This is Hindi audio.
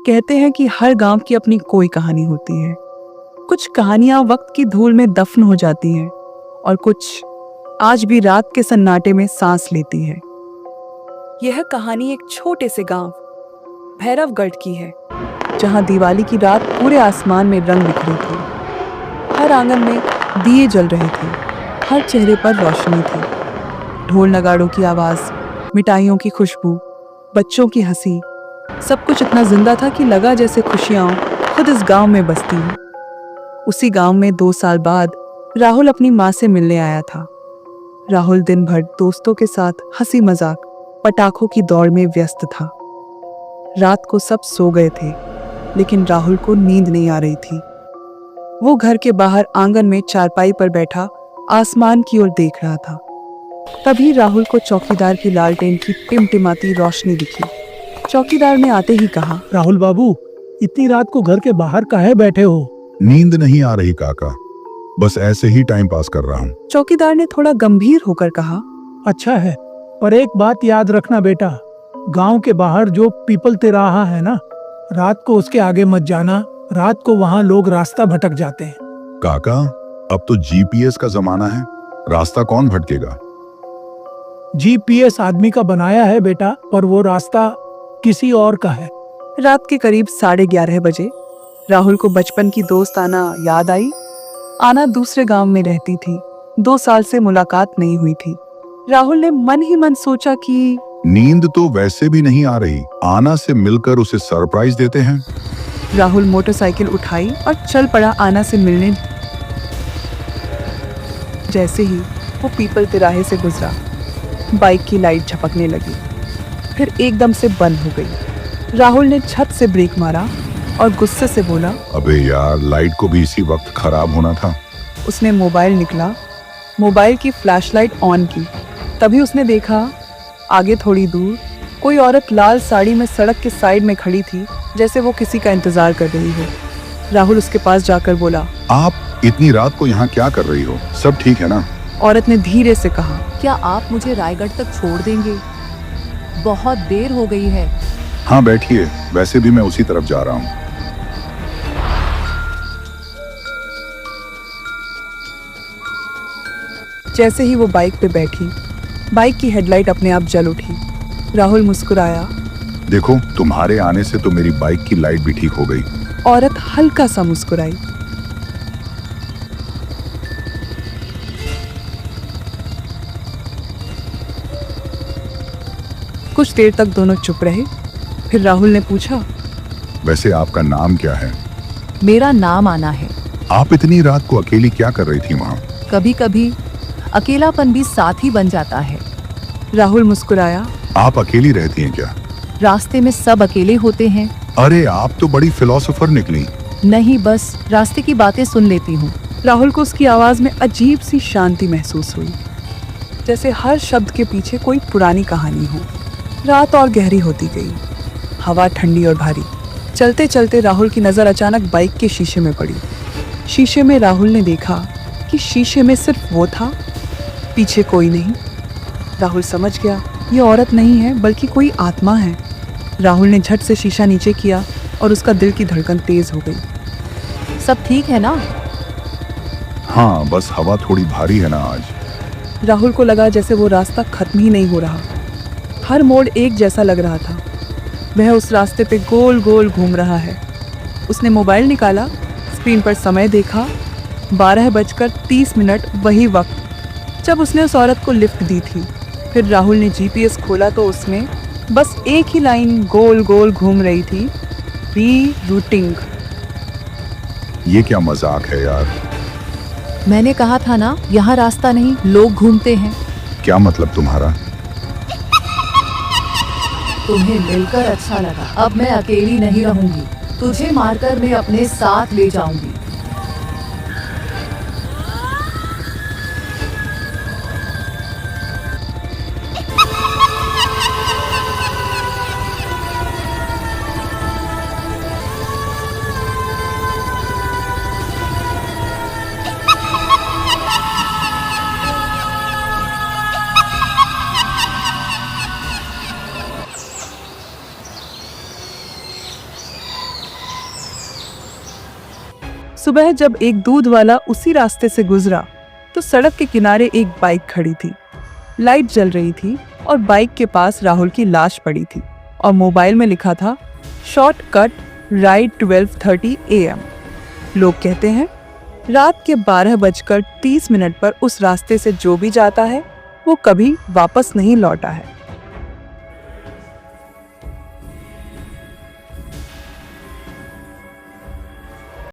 कहते हैं कि हर गांव की अपनी कोई कहानी होती है। कुछ कहानियां वक्त की धूल में दफन हो जाती हैं और कुछ आज भी रात के सन्नाटे में सांस लेती है। यह कहानी एक छोटे से गांव भैरवगढ़ की है, जहां दिवाली की रात पूरे आसमान में रंग बिखरे थे। हर आंगन में दिए जल रहे थे, हर चेहरे पर रोशनी थी। ढोल नगाड़ों की आवाज, मिठाइयों की खुशबू, बच्चों की हंसी, सब कुछ इतना जिंदा था कि लगा जैसे खुशियां खुद इस गांव में बसती हैं। उसी गांव में 2 साल बाद राहुल अपनी माँ से मिलने आया था। राहुल दिन भर दोस्तों के साथ हंसी मजाक, पटाखों की दौड़ में व्यस्त था। रात को सब सो गए थे, लेकिन राहुल को नींद नहीं आ रही थी। वो घर के बाहर आंगन में चारपाई पर बैठा आसमान की ओर देख रहा था। तभी राहुल को चौकीदार की लालटेन की टिमटिमाती रोशनी दिखी। चौकीदार ने आते ही कहा, राहुल बाबू, इतनी रात को घर के बाहर काहे बैठे हो? नींद नहीं आ रही काका, बस ऐसे ही टाइम पास कर रहा हूँ। चौकीदार ने थोड़ा गंभीर होकर कहा, अच्छा है, पर एक बात याद रखना बेटा, गांव के बाहर जो पीपल तिराहा है ना, रात को उसके आगे मत जाना। रात को वहाँ लोग रास्ता भटक जाते हैं। काका, अब तो जीपीएस का जमाना है, रास्ता कौन भटकेगा? जीपीएस आदमी का बनाया है बेटा, पर वो रास्ता किसी और का है। रात के करीब 11:30 बजे राहुल को बचपन की दोस्त आना याद आई। आना दूसरे गांव में रहती थी, 2 साल से मुलाकात नहीं हुई थी। राहुल ने मन ही मन सोचा कि नींद तो वैसे भी नहीं आ रही, आना से मिलकर उसे सरप्राइज देते हैं। राहुल मोटरसाइकिल उठाई और चल पड़ा आना से मिलने। जैसे ही वो पीपल तिराहे से गुजरा, बाइक की लाइट झपकने लगी, फिर एकदम से बंद हो गई। राहुल ने छत से ब्रेक मारा और गुस्से से बोला, अबे यार, लाइट को भी इसी वक्त खराब होना था। उसने मोबाइल निकला, मोबाइल की फ्लैशलाइट ऑन की। तभी उसने देखा आगे थोड़ी दूर कोई औरत लाल साड़ी में सड़क के साइड में खड़ी थी, जैसे वो किसी का इंतजार कर रही हो। राहुल उसके पास जाकर बोला, आप इतनी रात को यहाँ क्या कर रही हो? सब ठीक है ना? औरत ने धीरे से कहा, क्या आप मुझे रायगढ़ तक छोड़ देंगे? बहुत देर हो गई है। हाँ बैठिए, वैसे भी मैं उसी तरफ जा रहा हूँ। जैसे ही वो बाइक पे बैठी, बाइक की हेडलाइट अपने आप जल उठी। राहुल मुस्कुराया। देखो, तुम्हारे आने से तो मेरी बाइक की लाइट भी ठीक हो गई। औरत हल्का सा मुस्कुराई। कुछ देर तक दोनों चुप रहे। फिर राहुल ने पूछा, वैसे आपका नाम क्या है? मेरा नाम आना है। आप इतनी रात को अकेली क्या कर रही थी वहाँ? कभी कभी अकेलापन भी साथी बन जाता है। राहुल मुस्कुराया। आप अकेली रहती हैं क्या? रास्ते में सब अकेले होते हैं। अरे, आप तो बड़ी फिलोसोफर निकली। नहीं, बस रास्ते की बातें सुन लेती हूँ। राहुल को उसकी आवाज में अजीब सी शांति महसूस हुई, जैसे हर शब्द के पीछे कोई पुरानी कहानी हो। रात और गहरी होती गई, हवा ठंडी और भारी। चलते चलते राहुल की नज़र अचानक बाइक के शीशे में पड़ी। शीशे में राहुल ने देखा कि शीशे में सिर्फ वो था, पीछे कोई नहीं। राहुल समझ गया, ये औरत नहीं है बल्कि कोई आत्मा है। राहुल ने झट से शीशा नीचे किया और उसका दिल की धड़कन तेज हो गई। सब ठीक है ना? हाँ, बस हवा थोड़ी भारी है ना आज। राहुल को लगा जैसे वो रास्ता खत्म ही नहीं हो रहा। हर मोड़ एक जैसा लग रहा था। वह उस रास्ते पे गोल गोल घूम रहा है। उसने मोबाइल निकाला, स्क्रीन पर समय देखा, 12:30 वही वक्त जब उसने उस औरत को लिफ्ट दी थी। फिर राहुल ने जीपीएस खोला तो उसमें बस एक ही लाइन गोल गोल घूम रही थी, री रूटिंग। ये क्या मजाक है यार? मैंने कहा था ना, यहाँ रास्ता नहीं, लोग घूमते हैं। क्या मतलब तुम्हारा? तुम्हें मिलकर अच्छा लगा। अब मैं अकेली नहीं रहूंगी। तुझे मारकर मैं अपने साथ ले जाऊंगी। सुबह जब एक दूध वाला उसी रास्ते से गुजरा तो सड़क के किनारे एक बाइक खड़ी थी। लाइट जल रही थी और बाइक के पास राहुल की लाश पड़ी थी और मोबाइल में लिखा था शॉर्टकट राइड 12:30 AM। लोग कहते हैं रात के 12:30 पर उस रास्ते से जो भी जाता है वो कभी वापस नहीं लौटा है।